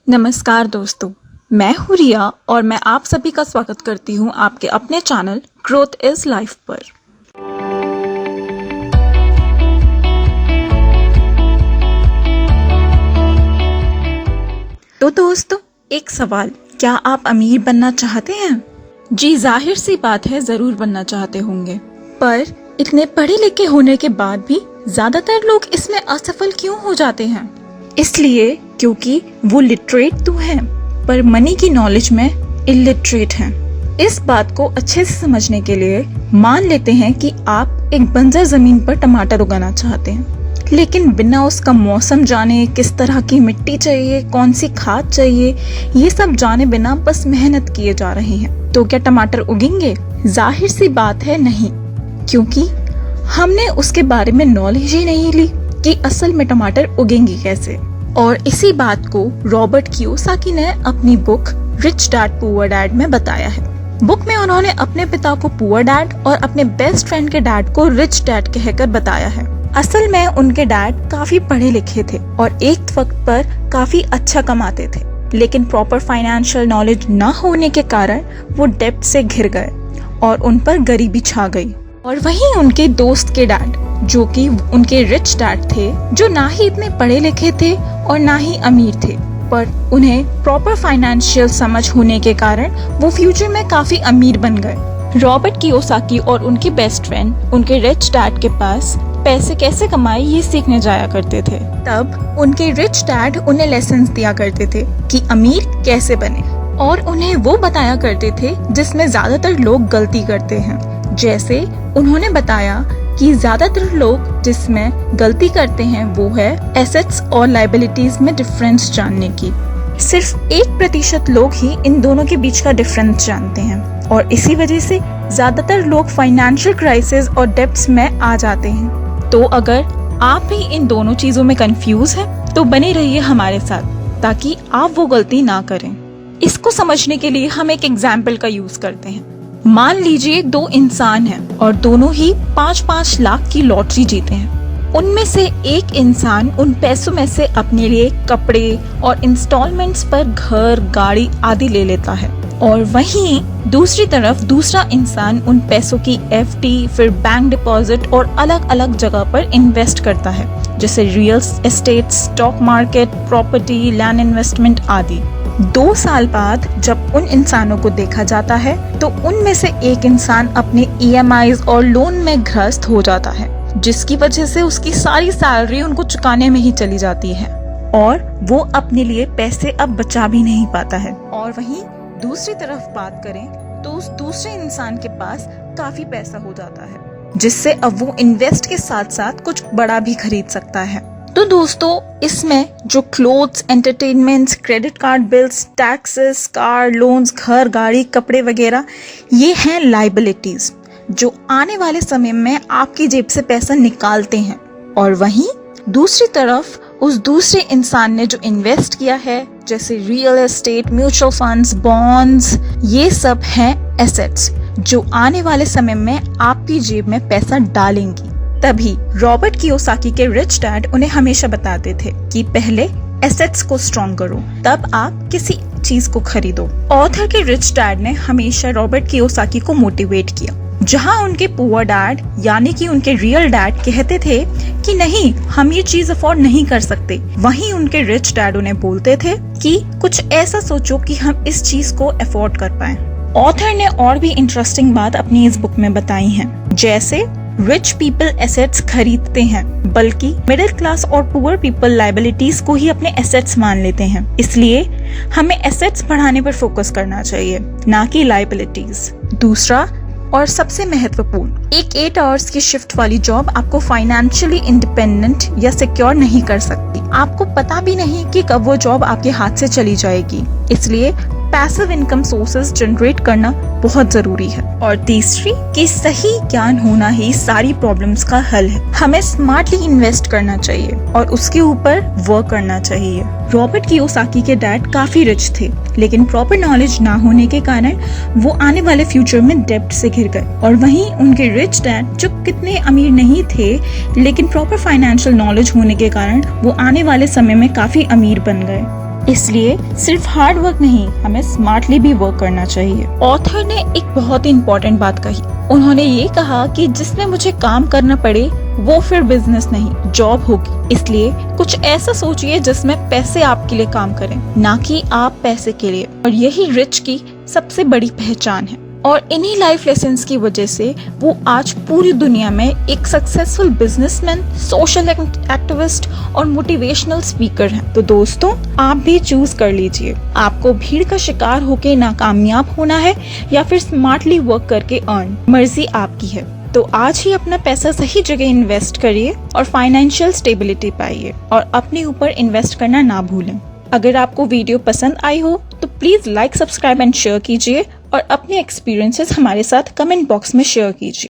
नमस्कार दोस्तों, मैं हूँ रिया और मैं आप सभी का स्वागत करती हूँ आपके अपने चैनल ग्रोथ इज लाइफ पर। तो दोस्तों, एक सवाल, क्या आप अमीर बनना चाहते हैं? जी, जाहिर सी बात है, जरूर बनना चाहते होंगे। पर इतने पढ़े लिखे होने के बाद भी ज्यादातर लोग इसमें असफल क्यों हो जाते हैं? इसलिए क्योंकि वो लिटरेट तो हैं, पर मनी की नॉलेज में इलिटरेट हैं। इस बात को अच्छे से समझने के लिए मान लेते हैं कि आप एक बंजर जमीन पर टमाटर उगाना चाहते हैं, लेकिन बिना उसका मौसम जाने, किस तरह की मिट्टी चाहिए, कौन सी खाद चाहिए, ये सब जाने बिना बस मेहनत किए जा रहे हैं। तो क्या टमाटर उगेंगे? जाहिर सी बात है नहीं, क्योंकि हमने उसके बारे में नॉलेज ही नहीं ली कि असल में टमाटर उगेंगे कैसे। और इसी बात को रॉबर्ट कियोसाकी ने अपनी book rich dad poor dad में बताया है। बुक में उन्होंने अपने पिता को पुअर डैड और अपने बेस्ट फ्रेंड के डैड को रिच डैड कहकर बताया है। असल में उनके डैड काफी पढ़े लिखे थे और एक वक्त पर काफी अच्छा कमाते थे, लेकिन प्रॉपर फाइनेंशियल नॉलेज न होने के कारण वो डेब्ट से घिर गए और उन पर गरीबी छा गई। और वहीं उनके दोस्त के डैड, जो कि उनके रिच डैड थे, जो ना ही इतने पढ़े लिखे थे और ना ही अमीर थे, पर उन्हें प्रॉपर फाइनेंशियल समझ होने के कारण वो फ्यूचर में काफी अमीर बन गए। रॉबर्ट कियोसाकी और उनके बेस्ट फ्रेंड उनके रिच डैड के पास पैसे कैसे कमाए ये सीखने जाया करते थे। तब उनके रिच डैड उन्हें लेसन्स दिया करते थे कि अमीर कैसे बने, और उन्हें वो बताया करते थे जिसमें ज्यादातर लोग गलती करते हैं। जैसे उन्होंने बताया कि ज्यादातर लोग जिसमें गलती करते हैं वो है एसेट्स और लायबिलिटीज में डिफरेंस जानने की। सिर्फ 1% लोग ही इन दोनों के बीच का डिफरेंस जानते हैं, और इसी वजह से ज्यादातर लोग फाइनेंशियल क्राइसिस और डेब्ट्स में आ जाते हैं। तो अगर आप भी इन दोनों चीजों में कंफ्यूज हैं, तो बने रहिए हमारे साथ ताकि आप वो गलती ना करें। इसको समझने के लिए हम एक एग्जाम्पल का यूज करते हैं। मान लीजिए 2 इंसान हैं और दोनों ही 5-5 लाख की लॉटरी जीते हैं। उनमें से एक इंसान उन पैसों में से अपने लिए कपड़े और इंस्टॉलमेंट्स पर घर, गाड़ी आदि ले लेता है, और वहीं दूसरी तरफ दूसरा इंसान उन पैसों की FD, फिर बैंक डिपॉजिट और अलग अलग जगह पर इन्वेस्ट करता है, जैसे real estate, stock market, property, land investment आदि। 2 साल बाद जब उन इंसानों को देखा जाता है तो उनमें से एक इंसान अपने EMIs और लोन में ग्रस्त हो जाता है, जिसकी वजह से उसकी सारी सैलरी उनको चुकाने में ही चली जाती है और वो अपने लिए पैसे अब बचा भी नहीं पाता है। और वहीं दूसरी तरफ बात करें तो उस दूसरे इंसान के पास काफी पैसा हो जाता है, जिससे अब वो इन्वेस्ट के साथ साथ कुछ बड़ा भी खरीद सकता है। तो दोस्तों, इसमें जो clothes, entertainments, credit card bills, taxes, car loans, घर, गाड़ी, कपड़े वगैरह, ये हैं लायबिलिटीज जो आने वाले समय में आपकी जेब से पैसा निकालते हैं। और वहीं दूसरी तरफ उस दूसरे इंसान ने जो इन्वेस्ट किया है, जैसे real estate, mutual funds, bonds, ये सब हैं एसेट्स जो आने वाले समय में आपकी जेब में पैसा डालेंगी। तभी रॉबर्ट कियोसाकी के रिच डैड उन्हें हमेशा बताते थे कि पहले एसेट्स को स्ट्रॉन्ग करो, तब आप किसी चीज को खरीदो। ऑथर के रिच डैड ने हमेशा रॉबर्ट कियोसाकी को मोटिवेट किया। जहां उनके पुअर डैड यानी कि उनके रियल डैड कहते थे कि नहीं, हम ये चीज अफोर्ड नहीं कर सकते, वहीं उनके रिच डैड उन्हें बोलते थे कि कुछ ऐसा सोचो कि हम इस चीज को अफोर्ड कर पाए। ऑथर ने और भी इंटरेस्टिंग बात अपनी इस बुक में बताई है, जैसे रिच पीपल एसेट्स खरीदते हैं, बल्कि मिडिल क्लास और पुअर पीपल लायबिलिटीज को ही अपने एसेट्स मान लेते हैं। इसलिए हमें एसेट्स बढ़ाने पर फोकस करना चाहिए, ना कि लायबिलिटीज। दूसरा और सबसे महत्वपूर्ण, एक 8 आवर्स की शिफ्ट वाली जॉब आपको फाइनेंशियली इंडिपेंडेंट या सिक्योर नहीं कर सकती। आपको पता भी नहीं कि कब वो जॉब आपके हाथ से चली जाएगी, इसलिए पैसिव इनकम सोर्सेज जनरेट करना बहुत जरूरी है। और तीसरी कि सही ज्ञान होना ही सारी प्रॉब्लम्स का हल है। हमें स्मार्टली इन्वेस्ट करना चाहिए और उसके ऊपर वर्क करना चाहिए। रॉबर्ट कियोसाकी के डैड काफी रिच थे, लेकिन प्रॉपर नॉलेज ना होने के कारण वो आने वाले फ्यूचर में डेब्ट से घिर गए। और वहीं उनके रिच डैड जो कितने अमीर नहीं थे, लेकिन प्रॉपर फाइनेंशियल नॉलेज होने के कारण वो आने वाले समय में काफी अमीर बन गए। इसलिए सिर्फ हार्ड वर्क नहीं, हमें स्मार्टली भी वर्क करना चाहिए। ऑथर ने एक बहुत ही इम्पोर्टेंट बात कही। उन्होंने ये कहा कि जिसमें मुझे काम करना पड़े वो फिर बिजनेस नहीं, जॉब होगी। इसलिए कुछ ऐसा सोचिए जिसमें पैसे आपके लिए काम करें, ना कि आप पैसे के लिए। और यही रिच की सबसे बड़ी पहचान है। और इन्हीं लाइफ लेसन्स की वजह से वो आज पूरी दुनिया में एक सक्सेसफुल बिजनेसमैन, सोशल एक्टिविस्ट और मोटिवेशनल स्पीकर हैं। तो दोस्तों, आप भी चूज कर लीजिए, आपको भीड़ का शिकार होके नाकामयाब होना है या फिर स्मार्टली वर्क करके अर्न। मर्जी आपकी है। तो आज ही अपना पैसा सही जगह इन्वेस्ट करिए और फाइनेंशियल स्टेबिलिटी पाइए, और अपने ऊपर इन्वेस्ट करना ना भूलें। अगर आपको वीडियो पसंद आई हो तो please like, subscribe and share कीजिए, और अपने एक्सपीरियंसेस हमारे साथ कमेंट बॉक्स में शेयर कीजिए।